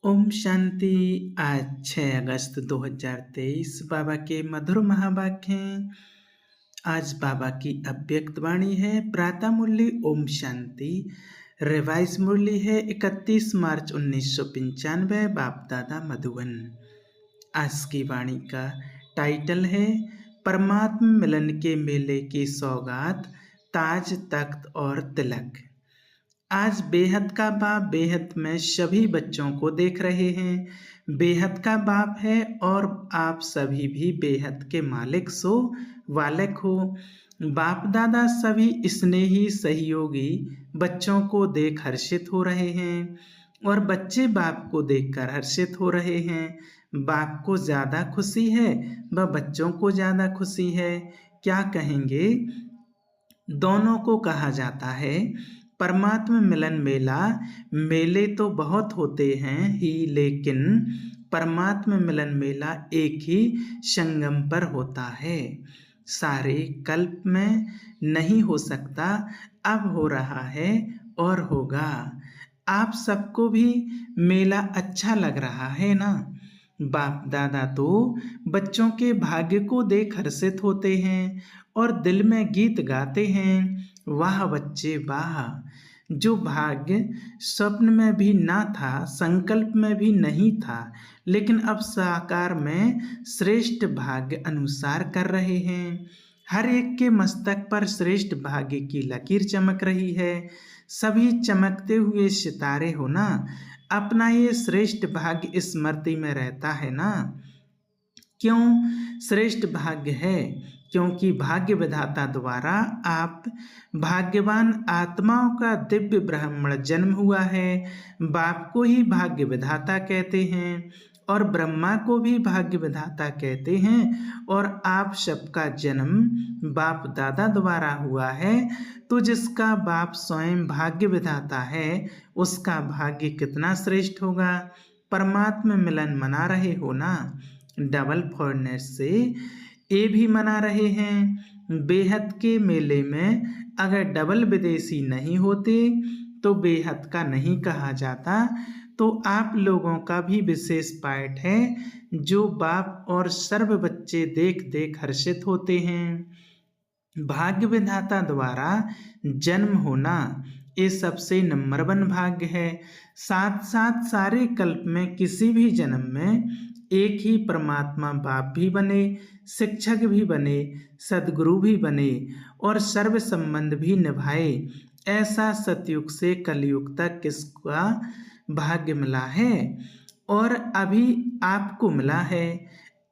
ओम शांति। आज 6 अगस्त 2023 बाबा के मधुर महावाक्य हैं। आज बाबा की अव्यक्त वाणी है। प्रातः मुरली ओम शांति। रिवाइज मुरली है 31 मार्च 1995 बाप दादा मधुबन। आज की वाणी का टाइटल है परमात्म मिलन के मेले की सौगात, ताज तख्त और तिलक। आज बेहद का बाप बेहद में सभी बच्चों को देख रहे हैं। बेहद का बाप है और आप सभी भी बेहद के मालिक सो वालिक हो। बाप दादा सभी स्नेही सहयोगी बच्चों को देख हर्षित हो रहे हैं और बच्चे बाप को देखकर हर्षित हो रहे हैं। बाप को ज़्यादा खुशी है व बच्चों को ज़्यादा खुशी है। क्या कहेंगे? दोनों को कहा जाता है परमात्म मिलन मेला। मेले तो बहुत होते हैं ही, लेकिन परमात्म मिलन मेला एक ही संगम पर होता है। सारे कल्प में नहीं हो सकता, अब हो रहा है और होगा। आप सबको भी मेला अच्छा लग रहा है ना? बाप दादा तो बच्चों के भाग्य को देख हर्षित होते हैं और दिल में गीत गाते हैं, वाह बच्चे वाह। जो भाग्य स्वप्न में भी ना था, संकल्प में भी नहीं था, लेकिन अब साकार में श्रेष्ठ भाग्य अनुसार कर रहे हैं। हर एक के मस्तक पर श्रेष्ठ भाग्य की लकीर चमक रही है। सभी चमकते हुए सितारे हो ना। अपना ये श्रेष्ठ भाग्य स्मृति में रहता है ना। क्यों श्रेष्ठ भाग्य है? क्योंकि भाग्य विधाता द्वारा आप भाग्यवान आत्माओं का दिव्य ब्राह्मण जन्म हुआ है। बाप को ही भाग्य विधाता कहते हैं और ब्रह्मा को भी भाग्य विधाता कहते हैं, और आप सबका जन्म बाप दादा द्वारा हुआ है। तो जिसका बाप स्वयं भाग्य विधाता है, उसका भाग्य कितना श्रेष्ठ होगा। परमात्मा मिलन मना रहे हो ना, डबल फॉरनेस से ये भी मना रहे हैं। बेहद के मेले में अगर डबल विदेशी नहीं होते तो बेहद का नहीं कहा जाता। तो आप लोगों का भी विशेष पार्ट है जो बाप और सर्व बच्चे देख देख हर्षित होते हैं। भाग्य विधाता द्वारा जन्म होना ये सबसे नंबर 1 भाग्य है। साथ साथ सारे कल्प में किसी भी जन्म में एक ही परमात्मा बाप भी बने, शिक्षक भी बने, सदगुरु भी बने और सर्व संबंध भी निभाए। ऐसा सतयुग से कलयुग तक किसका भाग्य मिला है? और अभी आपको मिला है।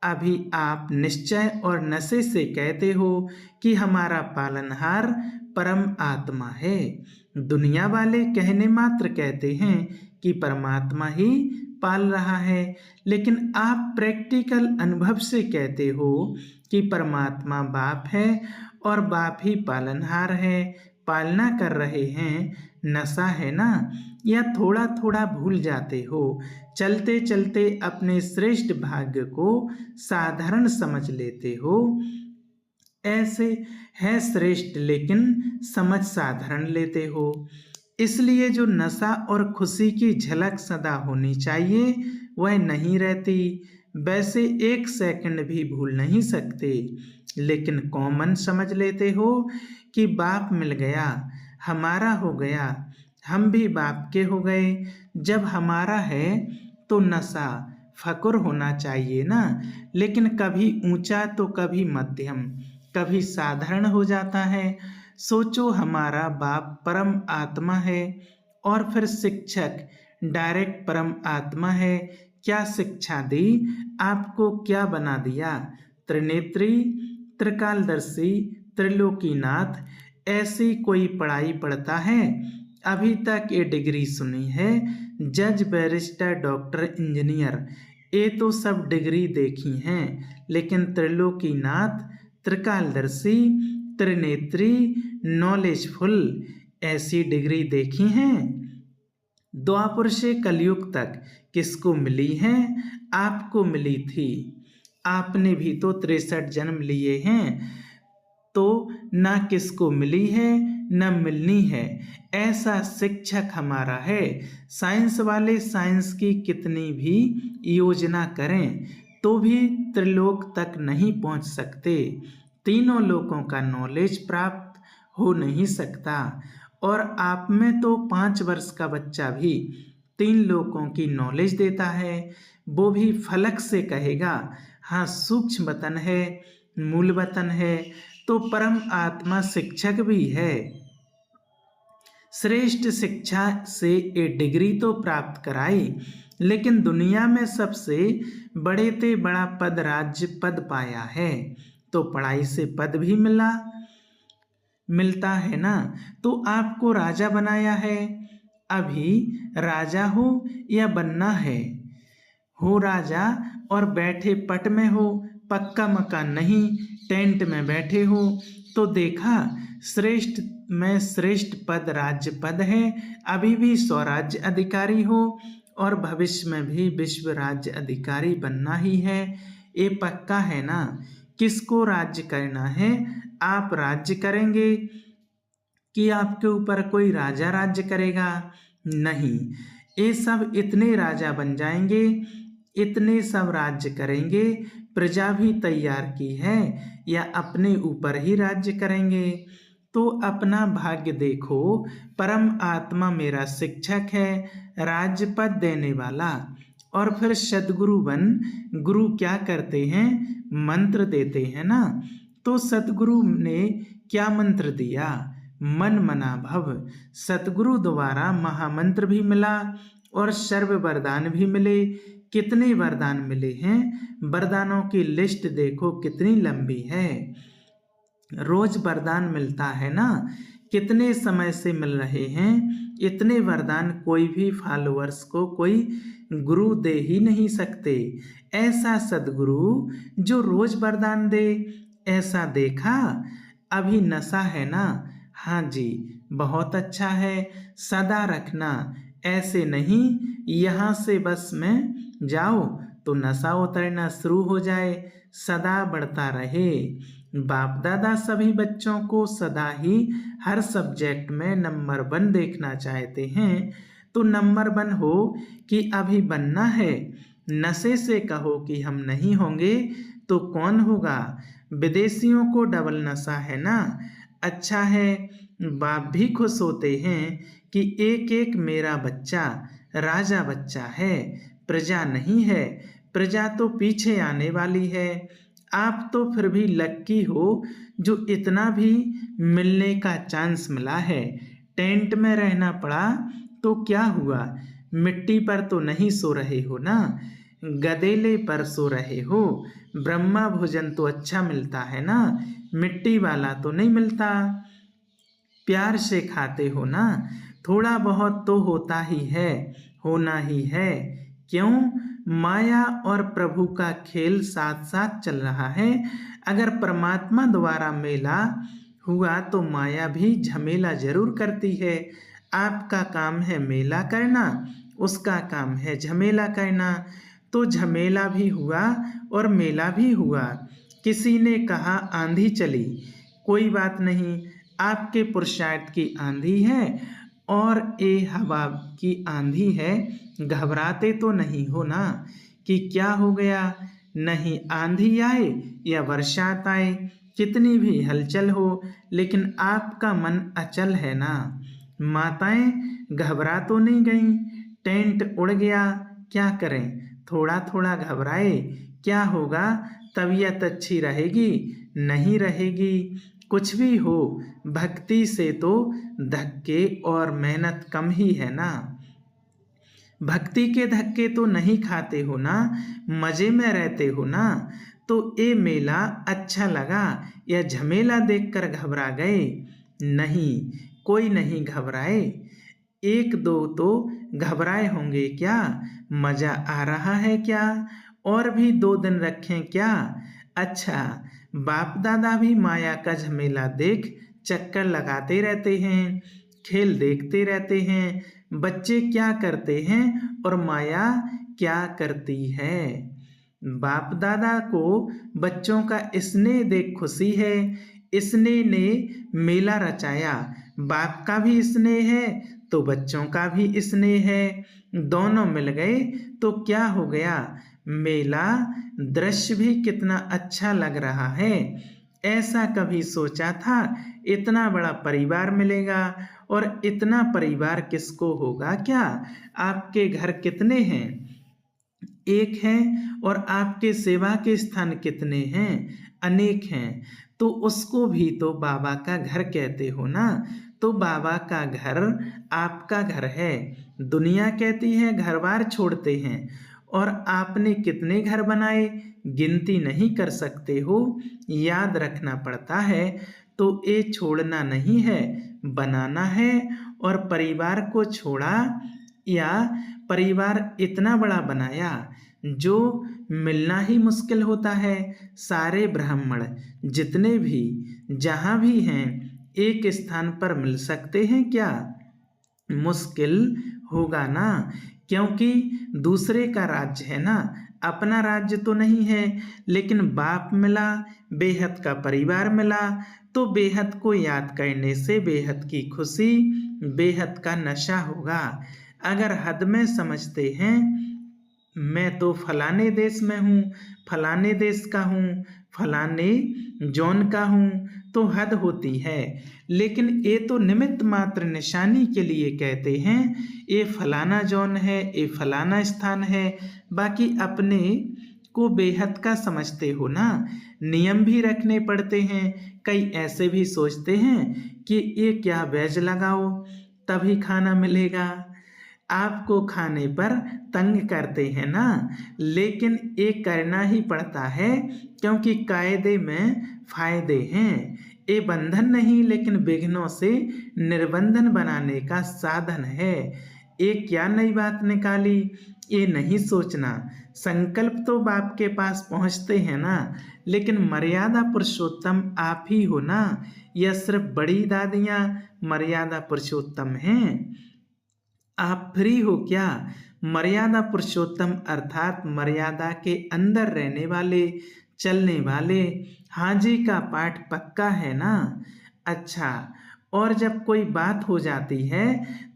अभी आप निश्चय और नशे से कहते हो कि हमारा पालनहार परम आत्मा है। दुनिया वाले कहने मात्र कहते हैं कि परमात्मा ही पाल रहा है, लेकिन आप प्रैक्टिकल अनुभव से कहते हो कि परमात्मा बाप है और बाप ही पालनहार है, पालना कर रहे हैं। नशा है ना? या थोड़ा थोड़ा भूल जाते हो? चलते चलते अपने श्रेष्ठ भाग्य को साधारण समझ लेते हो। ऐसे है श्रेष्ठ लेकिन समझ साधारण लेते हो। इसलिए जो नशा और खुशी की झलक सदा होनी चाहिए वह नहीं रहती। वैसे 1 सेकंड भी भूल नहीं सकते, लेकिन कॉमन समझ लेते हो कि बाप मिल गया, हमारा हो गया, हम भी बाप के हो गए। जब हमारा है तो नशा फकुर होना चाहिए ना, लेकिन कभी ऊंचा तो कभी मध्यम, कभी साधारण हो जाता है। सोचो हमारा बाप परम आत्मा है और फिर शिक्षक डायरेक्ट परम आत्मा है। क्या शिक्षा दी आपको, क्या बना दिया? त्रिनेत्री, त्रिकालदर्शी, त्रिलोकीनाथ, ऐसी कोई पढ़ाई पढ़ता है? अभी तक ये डिग्री सुनी है, जज, बैरिस्टर, डॉक्टर, इंजीनियर, ये तो सब डिग्री देखी हैं, लेकिन त्रिलोकीनाथ, त्रिकालदर्शी, त्रिनेत्री, नॉलेजफुल, ऐसी डिग्री देखी हैं? द्वापर से कलयुग तक किसको मिली है? आपको मिली थी। आपने भी तो 63 जन्म लिए हैं, तो ना किसको मिली है न मिलनी है, ऐसा शिक्षक हमारा है। साइंस वाले साइंस की कितनी भी योजना करें तो भी त्रिलोक तक नहीं पहुंच सकते। तीनों लोकों का नॉलेज प्राप्त हो नहीं सकता। और आप में तो 5 वर्ष का बच्चा भी 3 लोकों की नॉलेज देता है। वो भी फलक से कहेगा, हाँ सूक्ष्म वतन है, मूल वतन है, तो परम आत्मा शिक्षक भी है। श्रेष्ठ शिक्षा से ये डिग्री तो प्राप्त कराई, लेकिन दुनिया में सबसे बड़े ते बड़ा पद राज्य पद पाया है। तो पढ़ाई से पद भी मिलता है ना। तो आपको राजा बनाया है, अभी राजा हो या बनना है। हो राजा और बैठे पट में हो, पक्का मकान नहीं, टेंट में बैठे हो, तो देखा श्रेष्ठ में श्रेष्ठ पद राज्य पद है। अभी भी स्वराज्य अधिकारी हो और भविष्य में भी विश्व राज्य अधिकारी बनना ही है। ये पक्का है ना। किसको राज्य करना है? आप राज्य करेंगे कि आपके ऊपर कोई राजा राज्य करेगा? नहीं, ये सब इतने राजा बन जाएंगे, इतने सब राज्य करेंगे, प्रजा भी तैयार की है या अपने ऊपर ही राज्य करेंगे। तो अपना भाग्य देखो, परम आत्मा मेरा शिक्षक है, राज्य पद देने वाला। और फिर सदगुरु बन, गुरु क्या करते हैं? मंत्र देते हैं ना। तो सतगुरु ने क्या मंत्र दिया? मन मना भव। सतगुरु द्वारा महामंत्र भी मिला और सर्व वरदान भी मिले। कितने वरदान मिले हैं? वरदानों की लिस्ट देखो कितनी लंबी है। रोज वरदान मिलता है ना। कितने समय से मिल रहे हैं। इतने वरदान कोई भी फॉलोअर्स को कोई गुरु दे ही नहीं सकते। ऐसा सदगुरु जो रोज वरदान दे, ऐसा देखा? अभी नशा है ना। हाँ जी, बहुत अच्छा है, सदा रखना। ऐसे नहीं यहाँ से बस में जाओ तो नशा उतरना शुरू हो जाए, सदा बढ़ता रहे। बाप दादा सभी बच्चों को सदा ही हर सब्जेक्ट में नंबर 1 देखना चाहते हैं। तो नंबर 1 हो कि अभी बनना है। नशे से कहो कि हम नहीं होंगे तो कौन होगा? विदेशियों को डबल नशा है ना। अच्छा है, बाप भी खुश होते हैं कि एक एक मेरा बच्चा राजा बच्चा है, प्रजा नहीं है। प्रजा तो पीछे आने वाली है। आप तो फिर भी लक्की हो जो इतना भी मिलने का चांस मिला है। टेंट में रहना पड़ा तो क्या हुआ? मिट्टी पर तो नहीं सो रहे हो ना, गदेले पर सो रहे हो। ब्रह्मा भोजन तो अच्छा मिलता है ना, मिट्टी वाला तो नहीं मिलता। प्यार से खाते हो ना, थोड़ा बहुत तो होता ही है, होना ही है। क्यों? माया और प्रभु का खेल साथ साथ चल रहा है। अगर परमात्मा द्वारा मेला हुआ तो माया भी झमेला जरूर करती है। आपका काम है मेला करना, उसका काम है झमेला करना। तो झमेला भी हुआ और मेला भी हुआ। किसी ने कहा आंधी चली, कोई बात नहीं, आपके पुरुषार्थ की आंधी है और ये हवा की आंधी है। घबराते तो नहीं हो ना कि क्या हो गया? नहीं, आंधी आए या बरसात आए, कितनी भी हलचल हो, लेकिन आपका मन अचल है ना। माताएं घबरा तो नहीं गईं, टेंट उड़ गया, क्या करें? थोड़ा थोड़ा घबराए, क्या होगा? तबीयत अच्छी रहेगी? नहीं रहेगी। कुछ भी हो, भक्ति से तो धक्के और मेहनत कम ही है ना। भक्ति के धक्के तो नहीं खाते हो ना, मजे में रहते हो ना। तो ये मेला अच्छा लगा या झमेला देखकर घबरा गए? नहीं, कोई नहीं घबराए। 1-2 तो घबराए होंगे क्या? मजा आ रहा है क्या? और भी 2 दिन रखें क्या? अच्छा, बाप दादा भी माया का झमेला देख चक्कर लगाते रहते हैं, खेल देखते रहते हैं। बच्चे क्या करते हैं और माया क्या करती है। बाप दादा को बच्चों का स्नेह देख खुशी है, स्नेह ने मेला रचाया। बाप का भी स्नेह है तो बच्चों का भी स्नेह है, दोनों मिल गए तो क्या हो गया, मेला। दृश्य भी कितना अच्छा लग रहा है। ऐसा कभी सोचा था इतना बड़ा परिवार मिलेगा, और इतना परिवार किसको होगा क्या। आपके घर कितने हैं, एक है, और आपके सेवा के स्थान कितने हैं, अनेक हैं। तो उसको भी तो बाबा का घर कहते हो ना। तो बाबा का घर आपका घर है। दुनिया कहती है घर बार छोड़ते हैं, और आपने कितने घर बनाए गिनती नहीं कर सकते हो, याद रखना पड़ता है। तो ये छोड़ना नहीं है, बनाना है। और परिवार को छोड़ा या परिवार इतना बड़ा बनाया जो मिलना ही मुश्किल होता है। सारे ब्राह्मण जितने भी जहाँ भी हैं एक स्थान पर मिल सकते हैं क्या, मुश्किल होगा ना। क्योंकि दूसरे का राज्य है ना, अपना राज्य तो नहीं है। लेकिन बाप मिला, बेहद का परिवार मिला, तो बेहद को याद करने से बेहद की खुशी, बेहद का नशा होगा। अगर हद में समझते हैं मैं तो फलाने देश में हूँ, फलाने देश का हूँ, फलाने जौन का हूँ, तो हद होती है। लेकिन ये तो निमित्त मात्र निशानी के लिए कहते हैं ये फलाना जौन है, ये फलाना स्थान है। बाकी अपने को बेहद का समझते हो ना। नियम भी रखने पड़ते हैं। कई ऐसे भी सोचते हैं कि ये क्या वेज लगाओ तभी खाना मिलेगा, आपको खाने पर तंग करते हैं ना। लेकिन ये करना ही पड़ता है क्योंकि कायदे में फायदे हैं। ये बंधन नहीं लेकिन विघ्नों से निर्बंधन बनाने का साधन है। ये क्या नई बात निकाली, ये नहीं सोचना। संकल्प तो बाप के पास पहुंचते हैं ना, लेकिन मर्यादा पुरुषोत्तम आप ही हो ना, या सिर्फ बड़ी दादियाँ मर्यादा पुरुषोत्तम हैं। आप फ्री हो क्या। मर्यादा पुरुषोत्तम अर्थात मर्यादा के अंदर रहने वाले, चलने वाले। हाँ जी का पाठ पक्का है ना। अच्छा, और जब कोई बात हो जाती है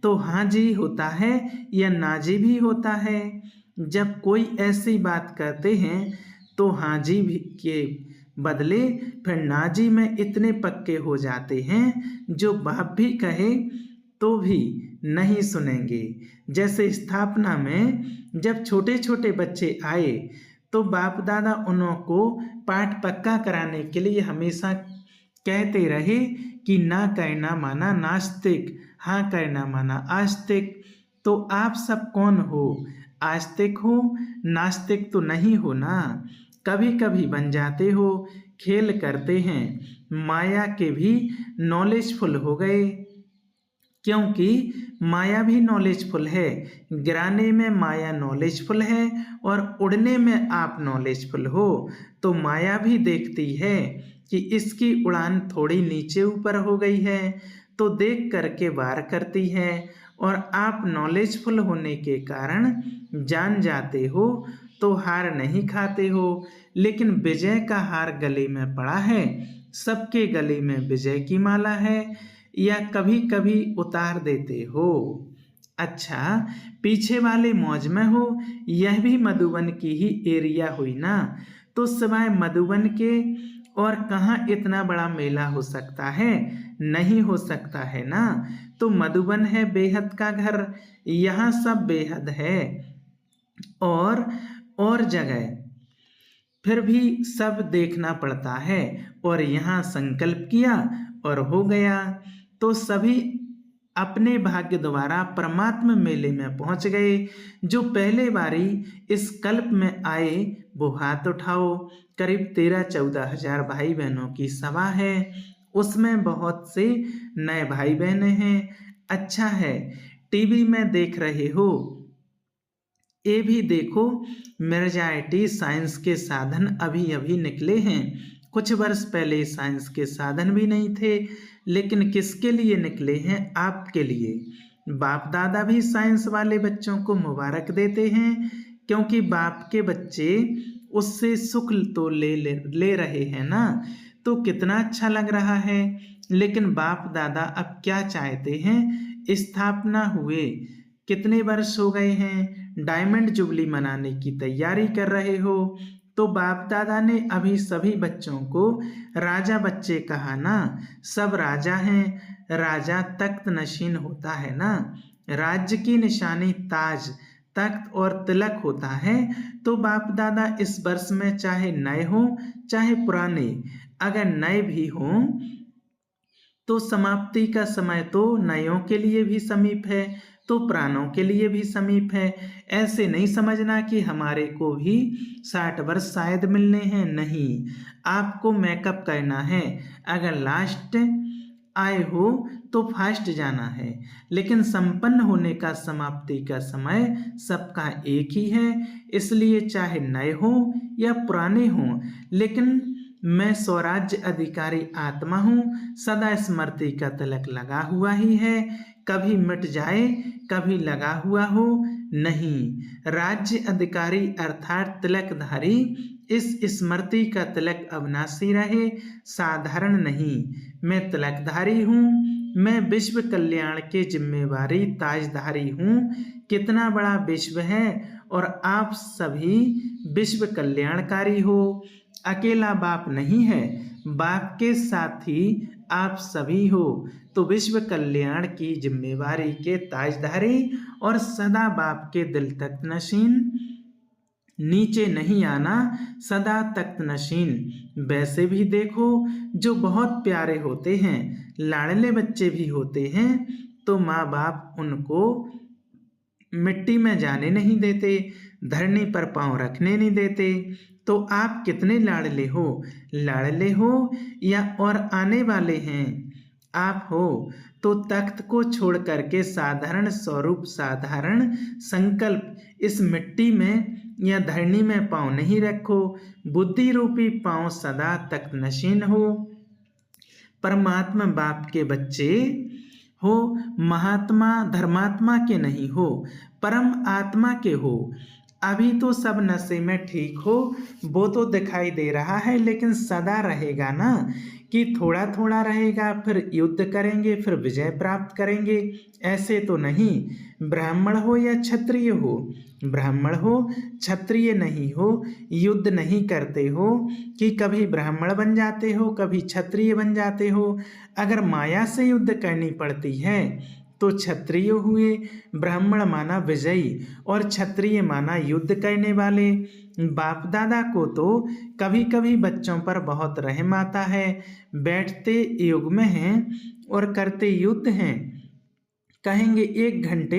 तो हाँ जी होता है या ना जी भी होता है। जब कोई ऐसी बात करते हैं तो हाँ जी भी के बदले फिर ना जी में इतने पक्के हो जाते हैं जो बाप भी कहे तो भी नहीं सुनेंगे। जैसे स्थापना में जब छोटे छोटे बच्चे आए तो बाप दादा उनको पाठ पक्का कराने के लिए हमेशा कहते रहे कि ना कहना माना नास्तिक, हाँ कहना माना आस्तिक। तो आप सब कौन हो, आस्तिक हो, नास्तिक तो नहीं हो ना। कभी कभी बन जाते हो, खेल करते हैं, माया के भी नॉलेजफुल हो गए। क्योंकि माया भी नॉलेजफुल है, गिराने में माया नॉलेजफुल है और उड़ने में आप नॉलेजफुल हो। तो माया भी देखती है कि इसकी उड़ान थोड़ी नीचे ऊपर हो गई है तो देख करके वार करती है, और आप नॉलेजफुल होने के कारण जान जाते हो तो हार नहीं खाते हो। लेकिन विजय का हार गले में पड़ा है, सबके गले में विजय की माला है, या कभी कभी उतार देते हो। अच्छा, पीछे वाले मौज में हो, यह भी मधुबन की ही एरिया हुई ना। तो सिवाय मधुबन के और कहाँ इतना बड़ा मेला हो सकता है, नहीं हो सकता है ना। तो मधुबन है बेहद का घर, यहाँ सब बेहद है। और जगह फिर भी सब देखना पड़ता है, और यहाँ संकल्प किया और हो गया। तो सभी अपने भाग्य द्वारा परमात्मा मेले में पहुंच गए। जो पहले बारी इस कल्प में आए वो हाथ उठाओ। करीब 13-14 हजार भाई बहनों की सभा है, उसमें बहुत से नए भाई बहने हैं। अच्छा है, टीवी में देख रहे हो, ये भी देखो मेजॉरिटी साइंस के साधन अभी अभी निकले हैं। कुछ वर्ष पहले साइंस के साधन भी नहीं थे, लेकिन किसके लिए निकले हैं, आपके लिए। बाप दादा भी साइंस वाले बच्चों को मुबारक देते हैं, क्योंकि बाप के बच्चे उससे सुख तो ले रहे हैं ना। तो कितना अच्छा लग रहा है। लेकिन बाप दादा अब क्या चाहते हैं, स्थापना हुए कितने वर्ष हो गए हैं, डायमंड जुबली मनाने की तैयारी कर रहे हो। तो बाप दादा ने अभी सभी बच्चों को राजा बच्चे कहा ना, सब राजा हैं, राजा तख्त नशीन होता है ना, राज्य की निशानी ताज, तख्त और तिलक होता है। तो बाप दादा इस वर्ष में चाहे नए हों चाहे पुराने, अगर नए भी हों तो समाप्ति का समय तो नयों के लिए भी समीप है, तो पुरानों के लिए भी समीप है। ऐसे नहीं समझना कि हमारे को भी 60 वर्ष शायद मिलने हैं, नहीं, आपको मेकअप करना है। अगर लास्ट आए हो तो फास्ट जाना है, लेकिन संपन्न होने का समाप्ति का समय सबका एक ही है। इसलिए चाहे नए हों या पुराने हों, लेकिन मैं स्वराज्य अधिकारी आत्मा हूँ, सदा स्मृति का तिलक लगा हुआ ही है, कभी मिट जाए कभी लगा हुआ हो नहीं। राज्य अधिकारी अर्थात तिलकधारी, इस स्मृति का तिलक अविनाशी रहे, साधारण नहीं। मैं तिलकधारी हूँ, मैं विश्व कल्याण के जिम्मेवारी ताजधारी हूँ। कितना बड़ा विश्व है और आप सभी विश्व कल्याणकारी हो। अकेला बाप नहीं है, बाप के साथ ही आप सभी हो। तो विश्व कल्याण की जिम्मेवारी के ताजधारी और सदा बाप के दिल तख्त नशीन, नीचे नहीं आना, सदा तख्त नशीन। वैसे भी देखो, जो बहुत प्यारे होते हैं, लाडले बच्चे भी होते हैं, तो माँ बाप उनको मिट्टी में जाने नहीं देते, धरनी पर पांव रखने नहीं देते। तो आप कितने लाडले हो या और आने वाले हैं आप हो। तो तख्त को छोड़ करके साधारण स्वरूप, साधारण संकल्प इस मिट्टी में या धरनी में पांव नहीं रखो। बुद्धि रूपी पांव सदा तख्त नशीन हो। परमात्मा बाप के बच्चे हो, महात्मा धर्मात्मा के नहीं हो, परम आत्मा के हो। अभी तो सब नशे में ठीक हो, वो तो दिखाई दे रहा है, लेकिन सदा रहेगा ना कि थोड़ा थोड़ा रहेगा, फिर युद्ध करेंगे, फिर विजय प्राप्त करेंगे। ऐसे तो नहीं। ब्राह्मण हो या क्षत्रिय हो, ब्राह्मण हो क्षत्रिय नहीं हो, युद्ध नहीं करते हो कि कभी ब्राह्मण बन जाते हो कभी क्षत्रिय बन जाते हो। अगर माया से युद्ध करनी पड़ती है तो क्षत्रिय हुए, ब्राह्मण माना विजयी और क्षत्रिय माना युद्ध करने वाले। बाप दादा को तो कभी कभी बच्चों पर बहुत रहम आता है। बैठते युग में हैं और करते युद्ध हैं। कहेंगे 1 घंटे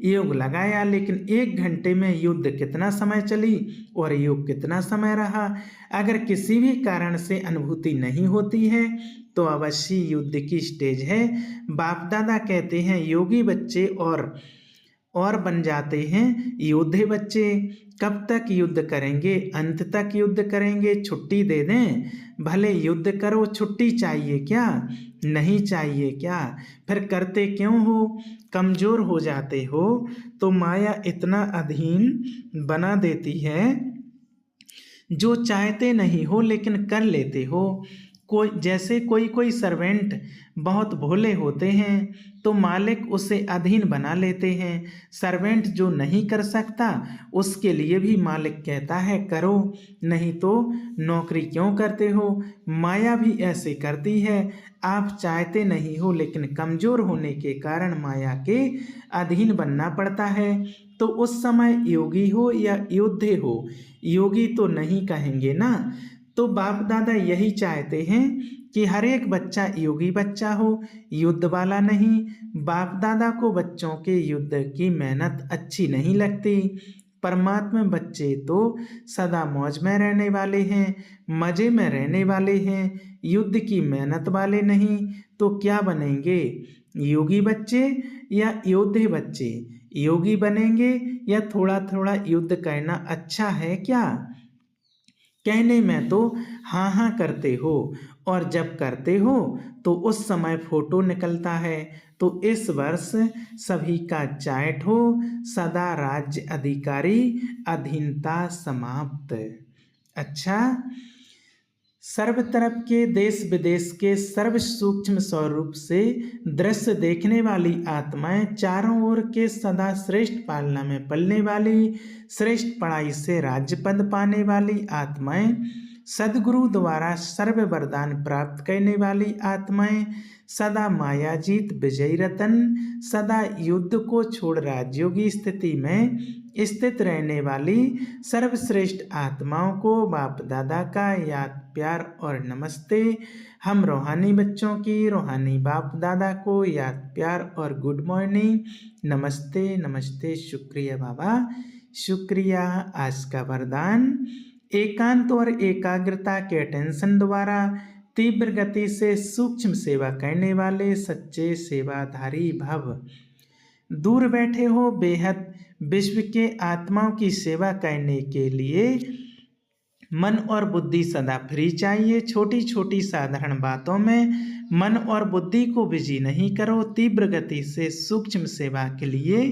योग लगाया, लेकिन 1 घंटे में युद्ध कितना समय चली और योग कितना समय रहा। अगर किसी भी कारण से अनुभूति नहीं होती है तो अवश्य युद्ध की स्टेज है। बाप दादा कहते हैं योगी बच्चे और बन जाते हैं योद्धे बच्चे। कब तक युद्ध करेंगे, अंत तक युद्ध करेंगे। छुट्टी दे दें, भले युद्ध करो, छुट्टी चाहिए क्या, नहीं चाहिए क्या, फिर करते क्यों हो। कमजोर हो जाते हो तो माया इतना अधीन बना देती है, जो चाहते नहीं हो लेकिन कर लेते हो। कोई जैसे कोई सर्वेंट बहुत भोले होते हैं तो मालिक उसे अधीन बना लेते हैं। सर्वेंट जो नहीं कर सकता उसके लिए भी मालिक कहता है करो, नहीं तो नौकरी क्यों करते हो। माया भी ऐसे करती है, आप चाहते नहीं हो लेकिन कमजोर होने के कारण माया के अधीन बनना पड़ता है। तो उस समय योगी हो या योद्धे हो, योगी तो नहीं कहेंगे ना। तो बाप दादा यही चाहते हैं कि हर एक बच्चा योगी बच्चा हो, युद्ध वाला नहीं। बाप दादा को बच्चों के युद्ध की मेहनत अच्छी नहीं लगती। परमात्मा बच्चे तो सदा मौज में रहने वाले हैं, मजे में रहने वाले हैं, युद्ध की मेहनत वाले नहीं। तो क्या बनेंगे, योगी बच्चे या योद्धे बच्चे। योगी बनेंगे या थोड़ा थोड़ा युद्ध करना अच्छा है क्या। कहने में तो हाँ हाँ करते हो, और जब करते हो तो उस समय फोटो निकलता है। तो इस वर्ष सभी का चार्ट हो, सदा राज्य अधिकारी, अधीनता समाप्त। अच्छा, सर्व तरफ के देश विदेश के सर्व सूक्ष्म स्वरूप से दृश्य देखने वाली आत्माएं, चारों ओर के सदा श्रेष्ठ पालना में पलने वाली, श्रेष्ठ पढ़ाई से राज्य पद पाने वाली आत्माएं, सदगुरु द्वारा सर्व वरदान प्राप्त करने वाली आत्माएं, सदा मायाजीत विजयी रतन, सदा युद्ध को छोड़ राजयोगी स्थिति में स्थित रहने वाली सर्वश्रेष्ठ आत्माओं को बाप दादा का याद प्यार और नमस्ते। हम रूहानी बच्चों की रूहानी बाप दादा को याद प्यार और गुड मॉर्निंग, नमस्ते नमस्ते, शुक्रिया बाबा शुक्रिया। आज का वरदान, एकांत और एकाग्रता के अटेंशन द्वारा तीव्र गति से सूक्ष्म सेवा करने वाले सच्चे सेवाधारी भव। दूर बैठे हो बेहद विश्व के आत्माओं की सेवा करने के लिए मन और बुद्धि सदा फ्री चाहिए। छोटी छोटी साधारण बातों में मन और बुद्धि को बिजी नहीं करो। तीव्र गति से सूक्ष्म सेवा के लिए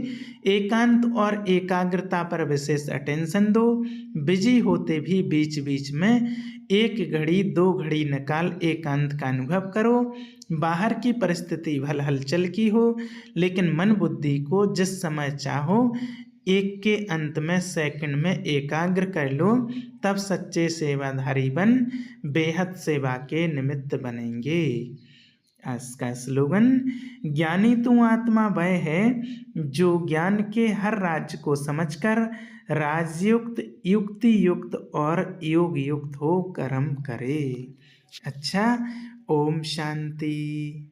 एकांत और एकाग्रता पर विशेष अटेंशन दो। बिजी होते भी बीच बीच में 1 घड़ी 2 घड़ी निकाल एकांत का अनुभव करो। बाहर की परिस्थिति भले हलचल की हो, लेकिन मन बुद्धि को जिस समय चाहो एक के अंत में सेकंड में एकाग्र कर लो, तब सच्चे सेवाधारी बन बेहद सेवा के निमित्त बनेंगे। आज का स्लोगन, ज्ञानी तू आत्मा वह है जो ज्ञान के हर राज्य को समझकर राजयुक्त युक्ति युक्त और योग युक्त हो कर्म करे। अच्छा, ओम शांति।